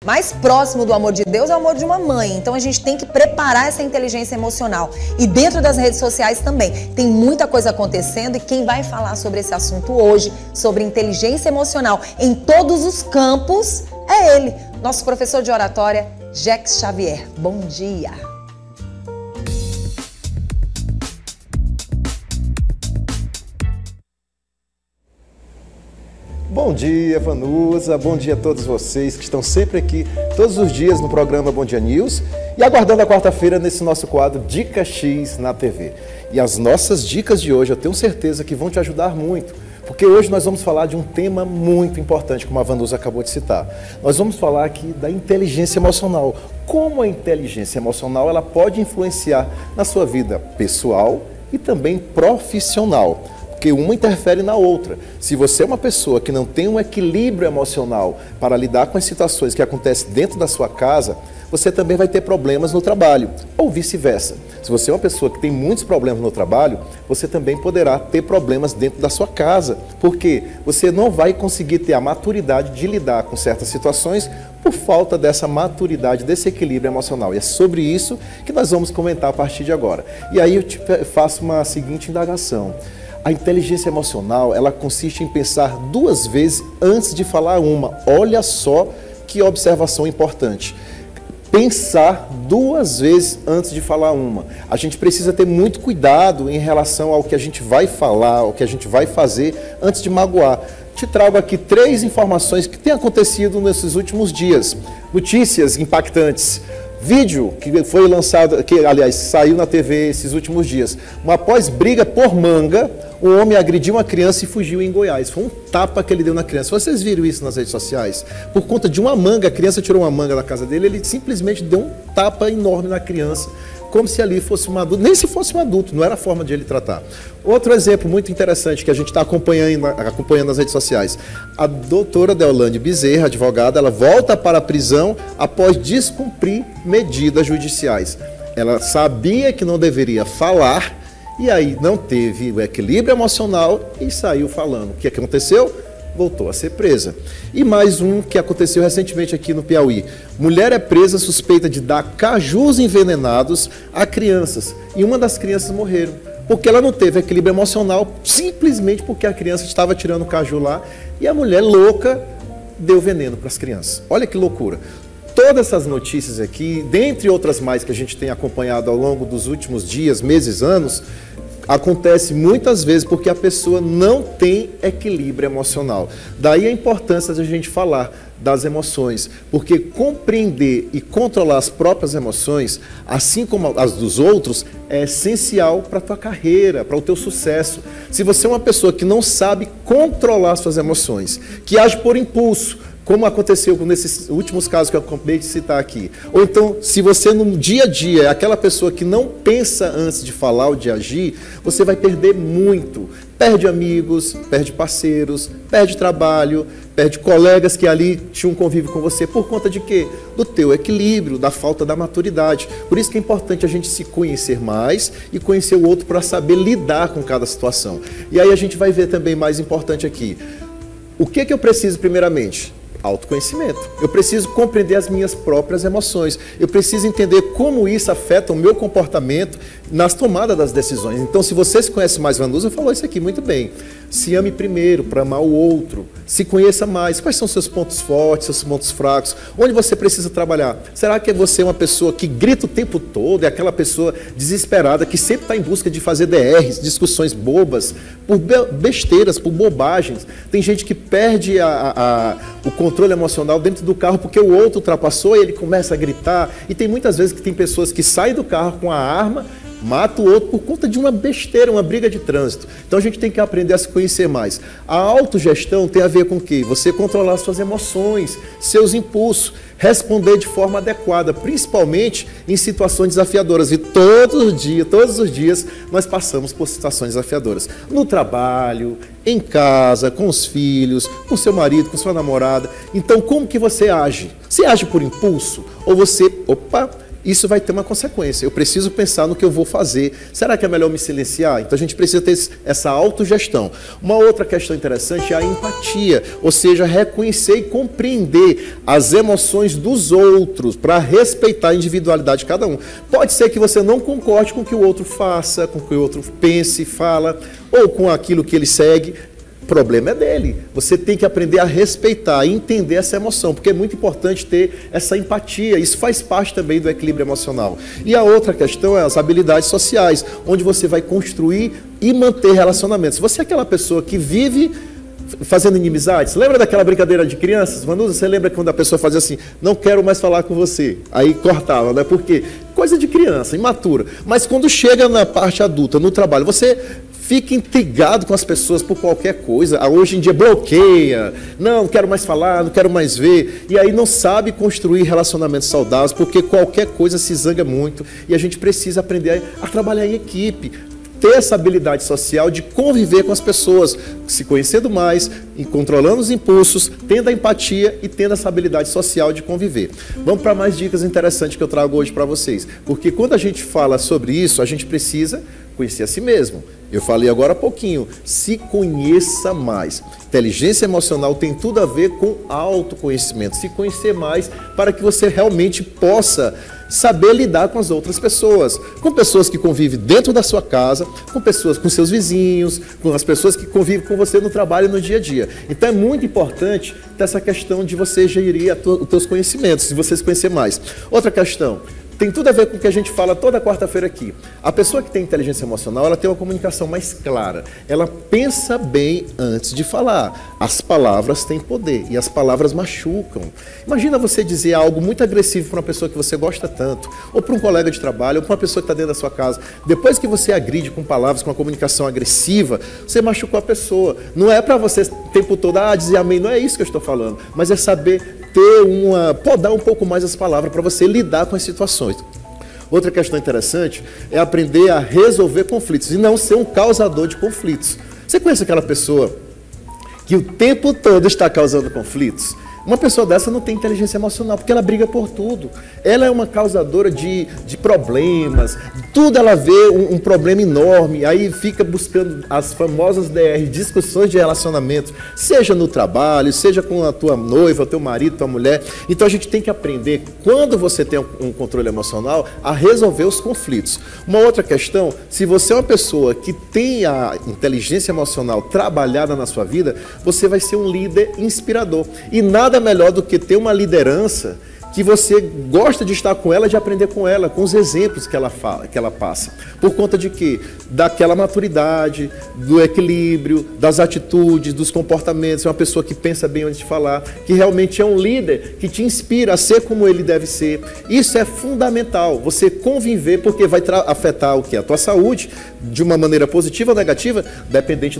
mais próximo do amor de Deus é o amor de uma mãe. Então a gente tem que preparar essa inteligência emocional. E dentro das redes sociais também. Tem muita coisa acontecendo e quem vai falar sobre esse assunto hoje, sobre inteligência emocional em todos os campos, é ele, nosso professor de oratória, Jex Xavier. Bom dia! Bom dia, Vanusa, bom dia a todos vocês que estão sempre aqui, todos os dias no programa Bom Dia News e aguardando a quarta-feira nesse nosso quadro Dica X na TV. E as nossas dicas de hoje eu tenho certeza que vão te ajudar muito, porque hoje nós vamos falar de um tema muito importante, como a Vanusa acabou de citar. Nós vamos falar aqui da inteligência emocional. Como a inteligência emocional ela pode influenciar na sua vida pessoal e também profissional. Porque uma interfere na outra. Se você é uma pessoa que não tem um equilíbrio emocional para lidar com as situações que acontecem dentro da sua casa, você também vai ter problemas no trabalho, ou vice-versa. Se você é uma pessoa que tem muitos problemas no trabalho, você também poderá ter problemas dentro da sua casa, porque você não vai conseguir ter a maturidade de lidar com certas situações por falta dessa maturidade, desse equilíbrio emocional. E é sobre isso que nós vamos comentar a partir de agora. E aí eu te faço uma seguinte indagação. A inteligência emocional, ela consiste em pensar duas vezes antes de falar uma. Olha só que observação importante. Pensar duas vezes antes de falar uma. A gente precisa ter muito cuidado em relação ao que a gente vai falar, ao que a gente vai fazer antes de magoar. Te trago aqui 3 informações que têm acontecido nesses últimos dias. Notícias impactantes. Vídeo que foi lançado, que aliás saiu na TV esses últimos dias. Após briga por manga, um homem agrediu uma criança e fugiu em Goiás. Foi um tapa que ele deu na criança. Vocês viram isso nas redes sociais? Por conta de uma manga, a criança tirou uma manga da casa dele, ele simplesmente deu um tapa enorme na criança, como se ali fosse um adulto, nem se fosse um adulto, não era a forma de ele tratar. Outro exemplo muito interessante que a gente está acompanhando nas redes sociais. A doutora Deolane Bezerra, advogada, ela volta para a prisão após descumprir medidas judiciais. Ela sabia que não deveria falar e aí não teve o equilíbrio emocional e saiu falando. O que aconteceu? Voltou a ser presa. E mais um que aconteceu recentemente aqui no Piauí. Mulher é presa suspeita de dar cajus envenenados a crianças. E uma das crianças morreram. Porque ela não teve equilíbrio emocional, simplesmente porque a criança estava tirando o caju lá e a mulher louca deu veneno para as crianças. Olha que loucura. Todas essas notícias aqui, dentre outras mais que a gente tem acompanhado ao longo dos últimos dias, meses, anos, acontece muitas vezes porque a pessoa não tem equilíbrio emocional. Daí a importância de a gente falar das emoções, porque compreender e controlar as próprias emoções, assim como as dos outros, é essencial para a tua carreira, para o teu sucesso. Se você é uma pessoa que não sabe controlar suas emoções, que age por impulso, como aconteceu nesses últimos casos que eu acabei de citar aqui. Ou então, se você no dia a dia é aquela pessoa que não pensa antes de falar ou de agir, você vai perder muito. Perde amigos, perde parceiros, perde trabalho, perde colegas que ali tinham um convívio com você. Por conta de quê? Do teu equilíbrio, da falta da maturidade. Por isso que é importante a gente se conhecer mais e conhecer o outro para saber lidar com cada situação. E aí a gente vai ver também mais importante aqui. O que eu preciso primeiramente? Autoconhecimento. Eu preciso compreender as minhas próprias emoções. Eu preciso entender como isso afeta o meu comportamento nas tomadas das decisões. Então, se você se conhece mais, Vanusa falou isso aqui muito bem. Se ame primeiro para amar o outro. Se conheça mais. Quais são seus pontos fortes, seus pontos fracos? Onde você precisa trabalhar? Será que você é uma pessoa que grita o tempo todo? É aquela pessoa desesperada que sempre está em busca de fazer DRs, discussões bobas, por besteiras, por bobagens. Tem gente que perde o controle emocional dentro do carro porque o outro ultrapassou e ele começa a gritar. E tem muitas vezes que tem pessoas que saem do carro com a arma, mata o outro por conta de uma besteira, uma briga de trânsito. Então a gente tem que aprender a se conhecer mais. A autogestão tem a ver com o quê? Você controlar suas emoções, seus impulsos, responder de forma adequada, principalmente em situações desafiadoras. E todos os dias nós passamos por situações desafiadoras. No trabalho, em casa, com os filhos, com seu marido, com sua namorada. Então como que você age? Você age por impulso? Ou você, isso vai ter uma consequência. Eu preciso pensar no que eu vou fazer. Será que é melhor me silenciar? Então a gente precisa ter essa autogestão. Uma outra questão interessante é a empatia, ou seja, reconhecer e compreender as emoções dos outros para respeitar a individualidade de cada um. Pode ser que você não concorde com o que o outro faça, com o que o outro pense, fala, ou com aquilo que ele segue. O problema é dele. Você tem que aprender a respeitar e entender essa emoção, porque é muito importante ter essa empatia. Isso faz parte também do equilíbrio emocional. E a outra questão é as habilidades sociais, onde você vai construir e manter relacionamentos. Você é aquela pessoa que vive fazendo inimizades. Lembra daquela brincadeira de crianças? Vanusa, você lembra quando a pessoa fazia assim, não quero mais falar com você? Aí cortava, né? Por quê? Coisa de criança, imatura. Mas quando chega na parte adulta, no trabalho, você fica intrigado com as pessoas por qualquer coisa. Hoje em dia bloqueia, não quero mais falar, não quero mais ver. E aí não sabe construir relacionamentos saudáveis, porque qualquer coisa se zanga muito. E a gente precisa aprender a trabalhar em equipe, ter essa habilidade social de conviver com as pessoas, se conhecendo mais, e controlando os impulsos, tendo a empatia e tendo essa habilidade social de conviver. Vamos para mais dicas interessantes que eu trago hoje para vocês. Porque quando a gente fala sobre isso, a gente precisa conhecer a si mesmo. Eu falei agora há pouquinho, se conheça mais. Inteligência emocional tem tudo a ver com autoconhecimento, se conhecer mais para que você realmente possa saber lidar com as outras pessoas, com pessoas que convivem dentro da sua casa, com pessoas, com seus vizinhos, com as pessoas que convivem com você no trabalho e no dia a dia. Então é muito importante ter essa questão de você gerir os seus conhecimentos, de você se conhecer mais. Outra questão, tem tudo a ver com o que a gente fala toda quarta-feira aqui. A pessoa que tem inteligência emocional, ela tem uma comunicação mais clara. Ela pensa bem antes de falar. As palavras têm poder e as palavras machucam. Imagina você dizer algo muito agressivo para uma pessoa que você gosta tanto, ou para um colega de trabalho, ou para uma pessoa que está dentro da sua casa. Depois que você agride com palavras, com uma comunicação agressiva, você machucou a pessoa. Não é para você o tempo todo dizer amém, não é isso que eu estou falando, mas é saber podar um pouco mais as palavras para você lidar com as situações. Outra questão interessante é aprender a resolver conflitos e não ser um causador de conflitos. Você conhece aquela pessoa que o tempo todo está causando conflitos? Uma pessoa dessa não tem inteligência emocional, porque ela briga por tudo. Ela é uma causadora de problemas, tudo ela vê um problema enorme, aí fica buscando as famosas DR, discussões de relacionamento, seja no trabalho, seja com a tua noiva, teu marido, tua mulher. Então a gente tem que aprender, quando você tem um controle emocional, a resolver os conflitos. Uma outra questão, se você é uma pessoa que tem a inteligência emocional trabalhada na sua vida, você vai ser um líder inspirador. E nada melhor do que ter uma liderança que você gosta de estar com ela, de aprender com ela, com os exemplos que ela fala, que ela passa. Por conta de quê? Daquela maturidade, do equilíbrio, das atitudes, dos comportamentos. É uma pessoa que pensa bem antes de falar, que realmente é um líder que te inspira a ser como ele deve ser. Isso é fundamental, você conviver, porque vai afetar o quê? A tua saúde, de uma maneira positiva ou negativa, dependendo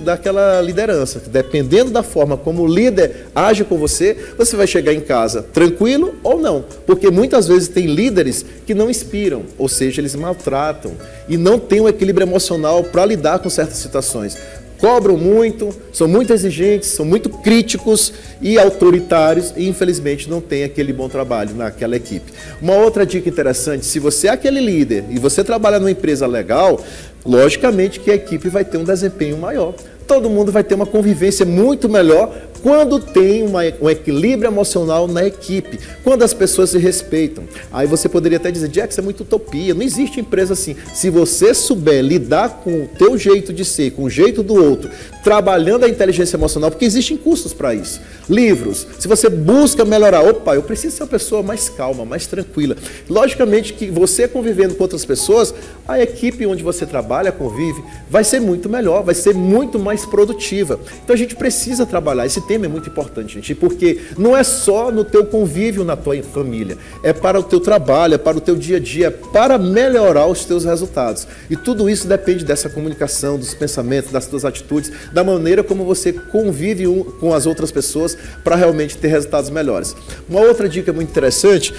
daquela liderança. Dependendo da forma como o líder age com você, você vai chegar em casa tranquilo ou não, porque muitas vezes tem líderes que não inspiram, ou seja, eles maltratam e não têm um equilíbrio emocional para lidar com certas situações. Cobram muito, são muito exigentes, são muito críticos e autoritários e infelizmente não tem aquele bom trabalho naquela equipe. Uma outra dica interessante, se você é aquele líder e você trabalha numa empresa legal, logicamente que a equipe vai ter um desempenho maior. Todo mundo vai ter uma convivência muito melhor quando tem um equilíbrio emocional na equipe, quando as pessoas se respeitam. Aí você poderia até dizer, Jack, isso é muito utopia, não existe empresa assim. Se você souber lidar com o teu jeito de ser, com o jeito do outro, trabalhando a inteligência emocional, porque existem cursos para isso. Livros, se você busca melhorar, eu preciso ser uma pessoa mais calma, mais tranquila. Logicamente que você convivendo com outras pessoas, a equipe onde você trabalha, convive, vai ser muito melhor, vai ser muito mais produtiva. Então a gente precisa trabalhar, esse tema é muito importante, gente, porque não é só no teu convívio, na tua família, é para o teu trabalho, é para o teu dia a dia, para melhorar os teus resultados. E tudo isso depende dessa comunicação, dos pensamentos, das tuas atitudes, da maneira como você convive com as outras pessoas para realmente ter resultados melhores. Uma outra dica muito interessante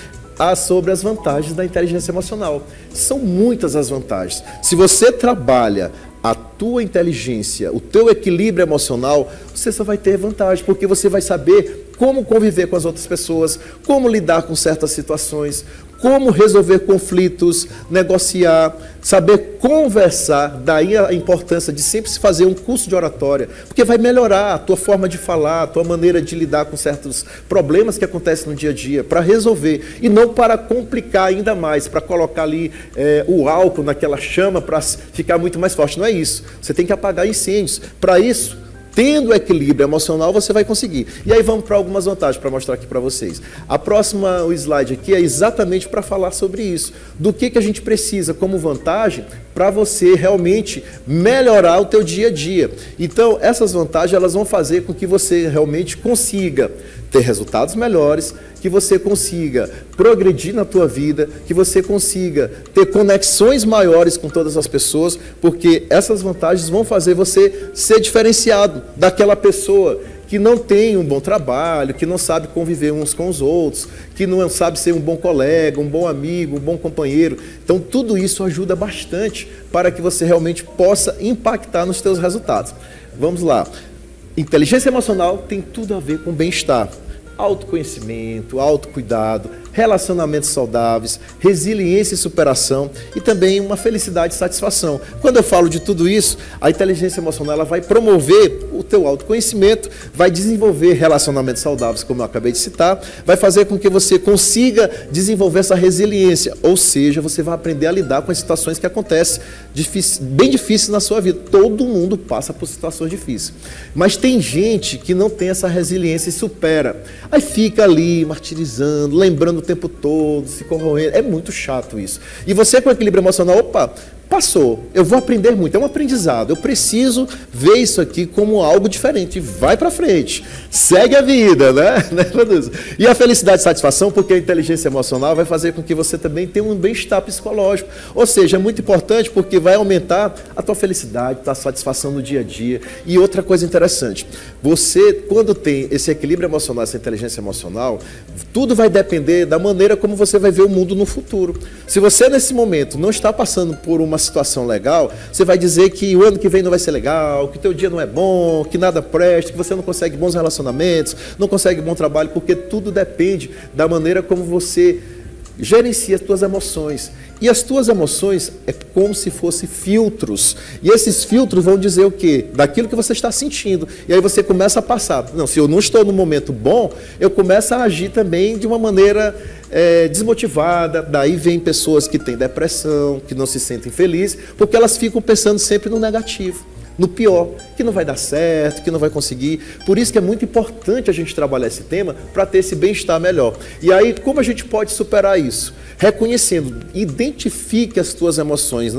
sobre as vantagens da inteligência emocional. São muitas as vantagens. Se você trabalha a tua inteligência, o teu equilíbrio emocional, você só vai ter vantagem, porque você vai saber como conviver com as outras pessoas, como lidar com certas situações, como resolver conflitos, negociar, saber conversar. Daí a importância de sempre se fazer um curso de oratória, porque vai melhorar a tua forma de falar, a tua maneira de lidar com certos problemas que acontecem no dia a dia, para resolver, e não para complicar ainda mais, para colocar ali o álcool naquela chama para ficar muito mais forte. Não é isso. Você tem que apagar incêndios. Para isso, tendo equilíbrio emocional, você vai conseguir. E aí vamos para algumas vantagens para mostrar aqui para vocês. O slide aqui é exatamente para falar sobre isso. Do que a gente precisa como vantagem para você realmente melhorar o teu dia a dia. Então, essas vantagens elas vão fazer com que você realmente consiga ter resultados melhores, que você consiga progredir na tua vida, que você consiga ter conexões maiores com todas as pessoas, porque essas vantagens vão fazer você ser diferenciado daquela pessoa que não tem um bom trabalho, que não sabe conviver uns com os outros, que não sabe ser um bom colega, um bom amigo, um bom companheiro. Então, tudo isso ajuda bastante para que você realmente possa impactar nos teus resultados. Vamos lá. Inteligência emocional tem tudo a ver com bem-estar. Autoconhecimento, autocuidado, relacionamentos saudáveis, resiliência e superação e também uma felicidade e satisfação. Quando eu falo de tudo isso, a inteligência emocional ela vai promover o teu autoconhecimento, vai desenvolver relacionamentos saudáveis, como eu acabei de citar, vai fazer com que você consiga desenvolver essa resiliência, ou seja, você vai aprender a lidar com as situações que acontecem bem difíceis na sua vida. Todo mundo passa por situações difíceis, mas tem gente que não tem essa resiliência e supera. Aí fica ali martirizando, lembrando o tempo todo, se corroendo. É muito chato isso. E você com equilíbrio emocional, opa, passou, eu vou aprender muito, é um aprendizado, eu preciso ver isso aqui como algo diferente, vai para frente, segue a vida, né? E a felicidade e satisfação, porque a inteligência emocional vai fazer com que você também tenha um bem-estar psicológico, ou seja, é muito importante porque vai aumentar a tua felicidade, a tua satisfação no dia a dia. E outra coisa interessante, você quando tem esse equilíbrio emocional, essa inteligência emocional, tudo vai depender da maneira como você vai ver o mundo no futuro. Se você nesse momento não está passando por uma situação legal, você vai dizer que o ano que vem não vai ser legal, que teu dia não é bom, que nada presta, que você não consegue bons relacionamentos, não consegue bom trabalho, porque tudo depende da maneira como você gerencia as tuas emoções. E as tuas emoções é como se fossem filtros. E esses filtros vão dizer o quê? Daquilo que você está sentindo. E aí você começa a passar. Não, se eu não estou no momento bom, eu começo a agir também de uma maneira desmotivada. Daí vem pessoas que têm depressão, que não se sentem felizes, porque elas ficam pensando sempre no negativo, no pior, que não vai dar certo, que não vai conseguir. Por isso que é muito importante a gente trabalhar esse tema para ter esse bem-estar melhor. E aí, como a gente pode superar isso? Reconhecendo, identifique as tuas emoções,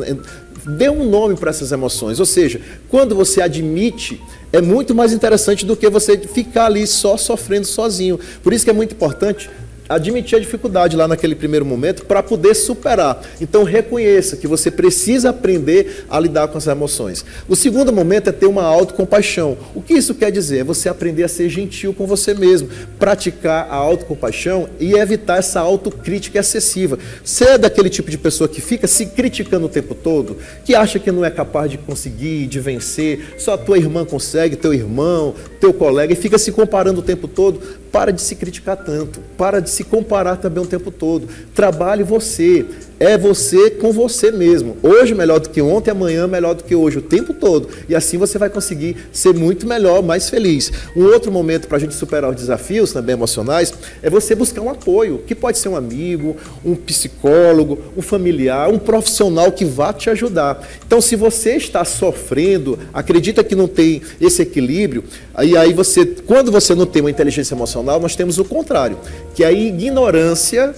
dê um nome para essas emoções. Ou seja, quando você admite, é muito mais interessante do que você ficar ali só sofrendo sozinho. Por isso que é muito importante admitir a dificuldade lá naquele primeiro momento para poder superar. Então reconheça que você precisa aprender a lidar com as emoções. O segundo momento é ter uma autocompaixão. O que isso quer dizer? É você aprender a ser gentil com você mesmo, praticar a autocompaixão e evitar essa autocrítica excessiva. Você é daquele tipo de pessoa que fica se criticando o tempo todo, que acha que não é capaz de conseguir, de vencer, só a tua irmã consegue, teu irmão, teu colega, e fica se comparando o tempo todo. Para de se criticar tanto, para de se comparar também o tempo todo. Trabalhe você, é você com você mesmo. Hoje melhor do que ontem, amanhã melhor do que hoje, o tempo todo. E assim você vai conseguir ser muito melhor, mais feliz. Um outro momento para a gente superar os desafios também emocionais é você buscar um apoio, que pode ser um amigo, um psicólogo, um familiar, um profissional que vá te ajudar. Então, se você está sofrendo, acredita que não tem esse equilíbrio, aí você, quando você não tem uma inteligência emocional, nós temos o contrário, que é a ignorância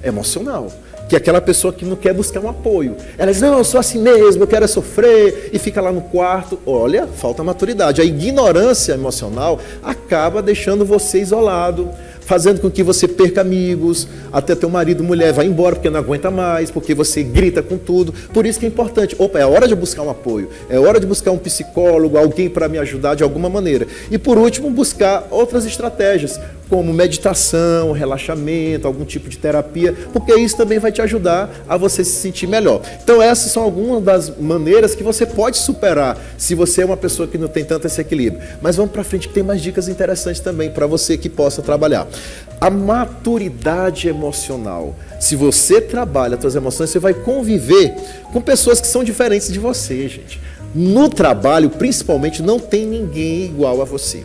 emocional. Que é aquela pessoa que não quer buscar um apoio. Ela diz, não, eu sou assim mesmo, eu quero é sofrer, e fica lá no quarto. Olha, falta maturidade. A ignorância emocional acaba deixando você isolado. fazendo com que você perca amigos, até teu marido, mulher, vai embora porque não aguenta mais, porque você grita com tudo. Por isso que é importante, opa, é hora de buscar um apoio, é hora de buscar um psicólogo, alguém para me ajudar de alguma maneira. E por último, buscar outras estratégias, como meditação, relaxamento, algum tipo de terapia, porque isso também vai te ajudar a você se sentir melhor. Então essas são algumas das maneiras que você pode superar se você é uma pessoa que não tem tanto esse equilíbrio. Mas vamos para frente que tem mais dicas interessantes também para você que possa trabalhar. A maturidade emocional. Se você trabalha as suas emoções, você vai conviver com pessoas que são diferentes de você, gente. No trabalho, principalmente, não tem ninguém igual a você.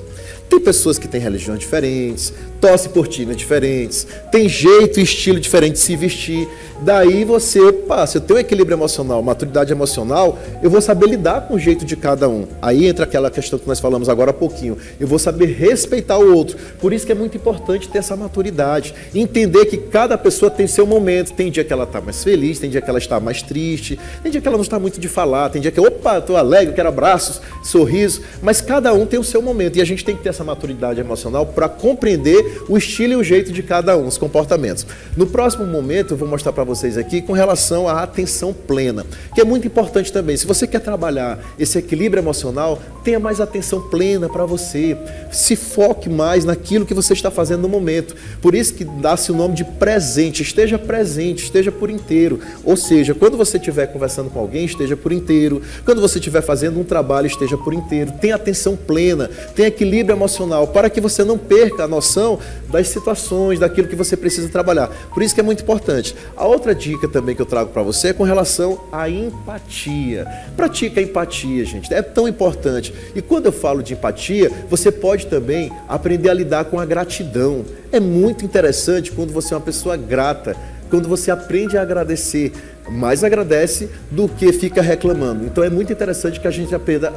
Tem pessoas que têm religiões diferentes, torcem por times diferentes, tem jeito e estilo diferente de se vestir. Daí você, se eu tenho um equilíbrio emocional, maturidade emocional, eu vou saber lidar com o jeito de cada um. Aí entra aquela questão que nós falamos agora há pouquinho. Eu vou saber respeitar o outro. Por isso que é muito importante ter essa maturidade. Entender que cada pessoa tem seu momento. Tem dia que ela está mais feliz, tem dia que ela está mais triste, tem dia que ela não está muito de falar, tem dia que, estou alegre, quero abraços, sorriso. Mas cada um tem o seu momento. E a gente tem que ter essa maturidade emocional para compreender o estilo e o jeito de cada um, os comportamentos. No próximo momento, eu vou mostrar para vocês aqui com relação à atenção plena, que é muito importante também. Se você quer trabalhar esse equilíbrio emocional, tenha mais atenção plena para você. Se foque mais naquilo que você está fazendo no momento. Por isso que dá-se o nome de presente. Esteja presente, esteja por inteiro. Ou seja, quando você estiver conversando com alguém, esteja por inteiro. Quando você estiver fazendo um trabalho, esteja por inteiro. Tenha atenção plena, tenha equilíbrio emocional, para que você não perca a noção das situações, daquilo que você precisa trabalhar. Por isso que é muito importante. A outra dica também que eu trago para você é com relação à empatia. Pratique a empatia, gente. É tão importante. E quando eu falo de empatia, você pode também aprender a lidar com a gratidão. É muito interessante quando você é uma pessoa grata, quando você aprende a agradecer. Mais agradece do que fica reclamando. Então é muito interessante que a gente aprenda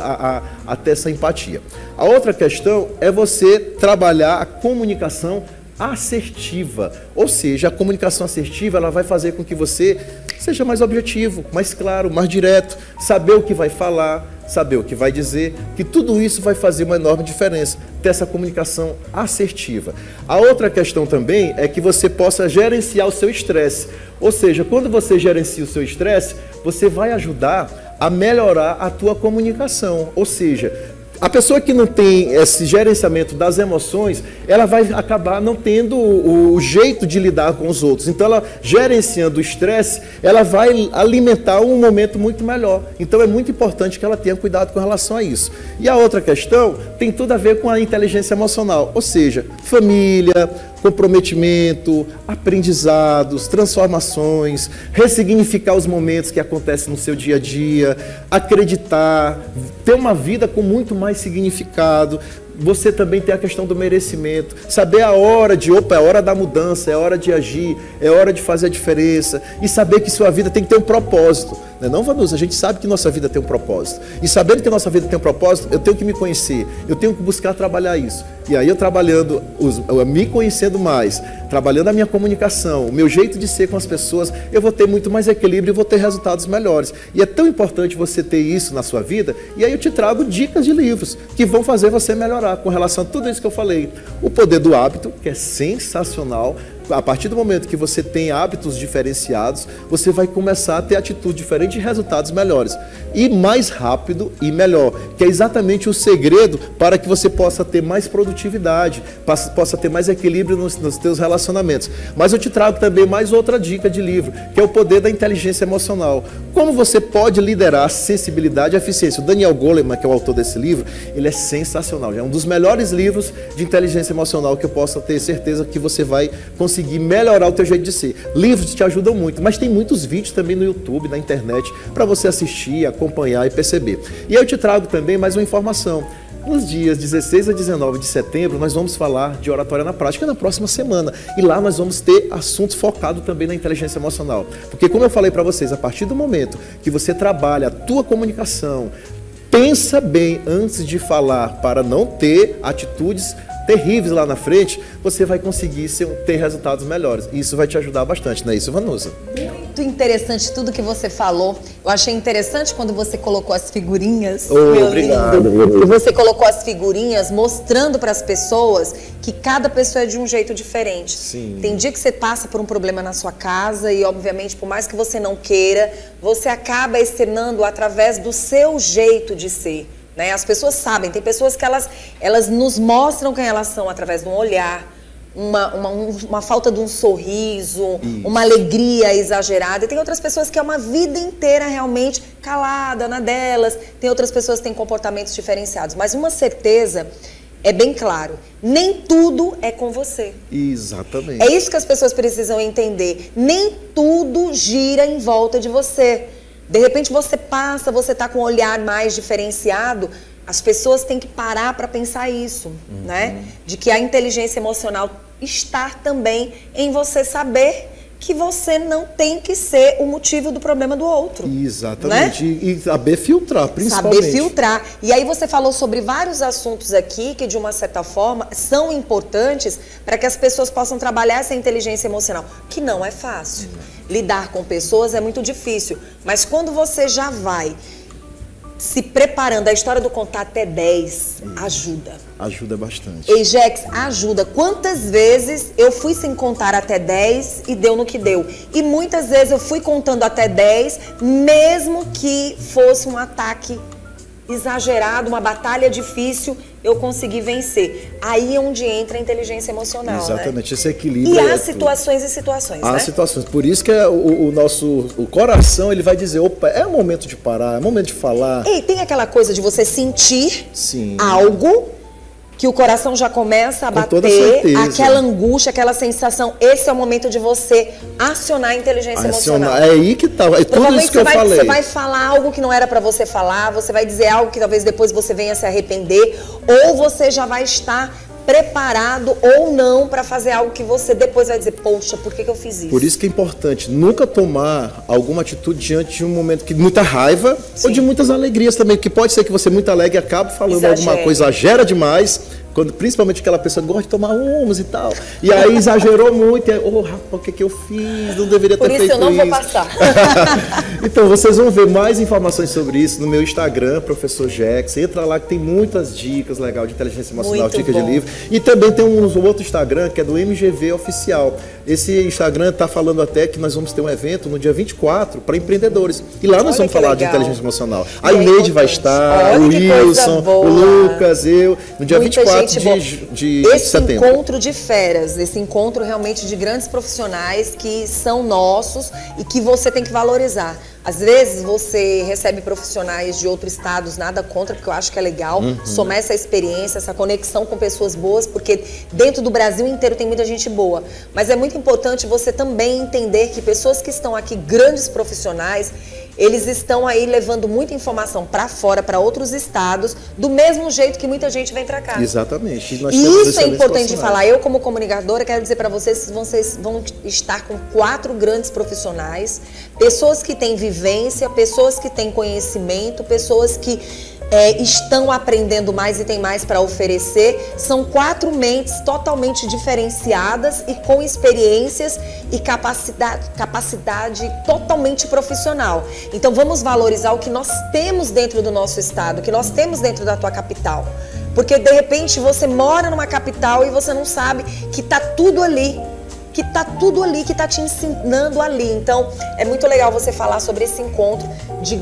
a ter essa empatia. A outra questão é você trabalhar a comunicação assertiva. Ou seja, a comunicação assertiva, ela vai fazer com que você seja mais objetivo, mais claro, mais direto, saber o que vai falar, saber o que vai dizer, que tudo isso vai fazer uma enorme diferença, ter essa comunicação assertiva. A outra questão também é que você possa gerenciar o seu estresse. Ou seja, quando você gerencia o seu estresse, você vai ajudar a melhorar a tua comunicação. Ou seja, a pessoa que não tem esse gerenciamento das emoções, ela vai acabar não tendo o jeito de lidar com os outros. Então, ela gerenciando o estresse, ela vai alimentar um momento muito melhor. Então, é muito importante que ela tenha cuidado com relação a isso. E a outra questão tem tudo a ver com a inteligência emocional, ou seja, família, comprometimento, aprendizados, transformações, ressignificar os momentos que acontecem no seu dia a dia, acreditar, ter uma vida com muito mais significado. Você também tem a questão do merecimento, saber a hora de, é hora da mudança, é hora de agir, é hora de fazer a diferença e saber que sua vida tem que ter um propósito. Não, Vanusa, a gente sabe que nossa vida tem um propósito. E sabendo que nossa vida tem um propósito, eu tenho que me conhecer, eu tenho que buscar trabalhar isso. E aí eu trabalhando, me conhecendo mais, trabalhando a minha comunicação, o meu jeito de ser com as pessoas, eu vou ter muito mais equilíbrio e vou ter resultados melhores. E é tão importante você ter isso na sua vida, e aí eu te trago dicas de livros que vão fazer você melhorar com relação a tudo isso que eu falei. O Poder do Hábito, que é sensacional. A partir do momento que você tem hábitos diferenciados, você vai começar a ter atitude diferente e resultados melhores. E mais rápido e melhor, que é exatamente o segredo para que você possa ter mais produtividade, possa ter mais equilíbrio nos teus relacionamentos. Mas eu te trago também mais outra dica de livro, que é o Poder da Inteligência Emocional. Como você pode liderar a sensibilidade e a eficiência. O Daniel Goleman, que é o autor desse livro, ele é sensacional. É um dos melhores livros de inteligência emocional que eu posso ter certeza que você vai conseguir melhorar o teu jeito de ser. Livros te ajudam muito, mas tem muitos vídeos também no YouTube, na internet, para você assistir, acompanhar e perceber. E eu te trago também mais uma informação. Nos dias 16 a 19 de setembro, nós vamos falar de oratória na prática na próxima semana. E lá nós vamos ter assuntos focados também na inteligência emocional. Porque, como eu falei para vocês, a partir do momento que você trabalha a tua comunicação, pensa bem antes de falar para não ter atitudes terríveis lá na frente, você vai conseguir ter resultados melhores. E isso vai te ajudar bastante, não é isso, Vanusa? muito interessante tudo que você falou. Eu achei interessante quando você colocou as figurinhas. Obrigado. E você colocou as figurinhas mostrando para as pessoas que cada pessoa é de um jeito diferente. Sim. Tem dia que você passa por um problema na sua casa e, obviamente, por mais que você não queira, você acaba externando através do seu jeito de ser. Né? As pessoas sabem, tem pessoas que elas nos mostram quem elas são através de um olhar, uma falta de um sorriso, uma alegria exagerada. E tem outras pessoas que é uma vida inteira realmente calada na delas. Tem outras pessoas que têm comportamentos diferenciados. Mas uma certeza é bem claro, nem tudo é com você. Exatamente. É isso que as pessoas precisam entender. Nem tudo gira em volta de você. De repente você passa, você está com um olhar mais diferenciado. As pessoas têm que parar para pensar isso, né? De que a inteligência emocional está também em você saber que você não tem que ser o motivo do problema do outro. Exatamente. Né? E saber filtrar, principalmente. Saber filtrar. E aí você falou sobre vários assuntos aqui que, de uma certa forma, são importantes para que as pessoas possam trabalhar essa inteligência emocional, que não é fácil. Lidar com pessoas é muito difícil, mas quando você já vai se preparando, a história do contar até 10 ajuda. Ajuda bastante. Ei, Jex, ajuda. Quantas vezes eu fui sem contar até 10 e deu no que deu? E muitas vezes eu fui contando até 10, mesmo que fosse um ataque exagerado, uma batalha difícil, eu consegui vencer. Aí é onde entra a inteligência emocional. Exatamente, né? esse equilíbrio. E há situações e situações, há né? situações. Por isso que o coração, ele vai dizer, opa, é o momento de parar, é o momento de falar. E tem aquela coisa de você sentir Sim. algo que o coração já começa a Com toda bater, certeza. aquela angústia, aquela sensação. Esse é o momento de você acionar a inteligência emocional. É aí que tá, é tudo isso que eu falei. Você vai falar algo que não era para você falar, você vai dizer algo que talvez depois você venha se arrepender, ou você já vai estar preparado ou não para fazer algo que você depois vai dizer, poxa, por que eu fiz isso? Por isso que é importante nunca tomar alguma atitude diante de um momento de muita raiva ou de muitas alegrias também, porque pode ser que você muito alegre acabe falando alguma coisa, exagera demais, quando principalmente aquela pessoa gosta de tomar umas e tal, e aí exagerou muito, e aí, rapaz, o que eu fiz? Não deveria ter feito isso. Por isso eu não vou passar. Então, vocês vão ver mais informações sobre isso no meu Instagram, Professor Jex. Entra lá que tem muitas dicas legais de inteligência emocional, dicas de livro. E também tem um outro Instagram que é do MGV Oficial. Esse Instagram está falando até que nós vamos ter um evento no dia 24 para emprendedores. E lá nós vamos falar de inteligência emocional. A Ineide vai estar, o Wilson, o Lucas, eu, no dia 24 de setembro. Esse encontro de feras, esse encontro realmente de grandes profissionais que são nossos e que você tem que valorizar. Às vezes você recebe profissionais de outros estados, nada contra, porque eu acho que é legal somar essa experiência, essa conexão com pessoas boas, porque dentro do Brasil inteiro tem muita gente boa. Mas é muito importante você também entender que pessoas que estão aqui, grandes profissionais, eles estão aí levando muita informação para fora, para outros estados, do mesmo jeito que muita gente vem para cá. Exatamente. E isso é importante de falar. Eu, como comunicadora, quero dizer para vocês que vocês vão estar com 4 grandes profissionais, pessoas que têm vivência, pessoas que têm conhecimento, pessoas que estão aprendendo mais e têm mais para oferecer. São 4 mentes totalmente diferenciadas e com experiências e capacidade totalmente profissional. Então vamos valorizar o que nós temos dentro do nosso estado, o que nós temos dentro da tua capital. Porque de repente você mora numa capital e você não sabe que está tudo ali. Que está te ensinando ali. Então, é muito legal você falar sobre esse encontro de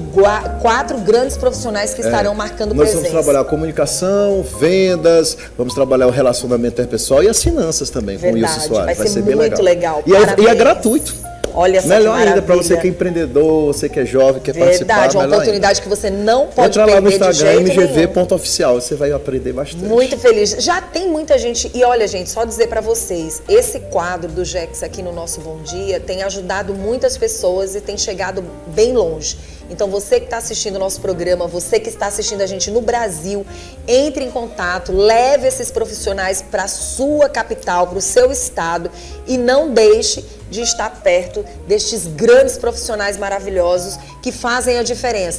4 grandes profissionais que estarão marcando presença. Nós vamos trabalhar a comunicação, vendas, vamos trabalhar o relacionamento interpessoal e as finanças também. Verdade, com o Wilson Soares. vai ser bem muito legal. E é gratuito. Olha só, melhor ainda para você que é empreendedor, você que é jovem, quer participar. Verdade, uma oportunidade ainda. Que você não pode perder. Entra lá no Instagram, mgv.oficial, você vai aprender bastante. Muito feliz. Já tem muita gente, e olha gente, só dizer para vocês, esse quadro do Jex aqui no nosso Bom Dia tem ajudado muitas pessoas e tem chegado bem longe. Então você que está assistindo o nosso programa, você que está assistindo a gente no Brasil, entre em contato, leve esses profissionais para a sua capital, para o seu estado e não deixe de estar perto destes grandes profissionais maravilhosos que fazem a diferença.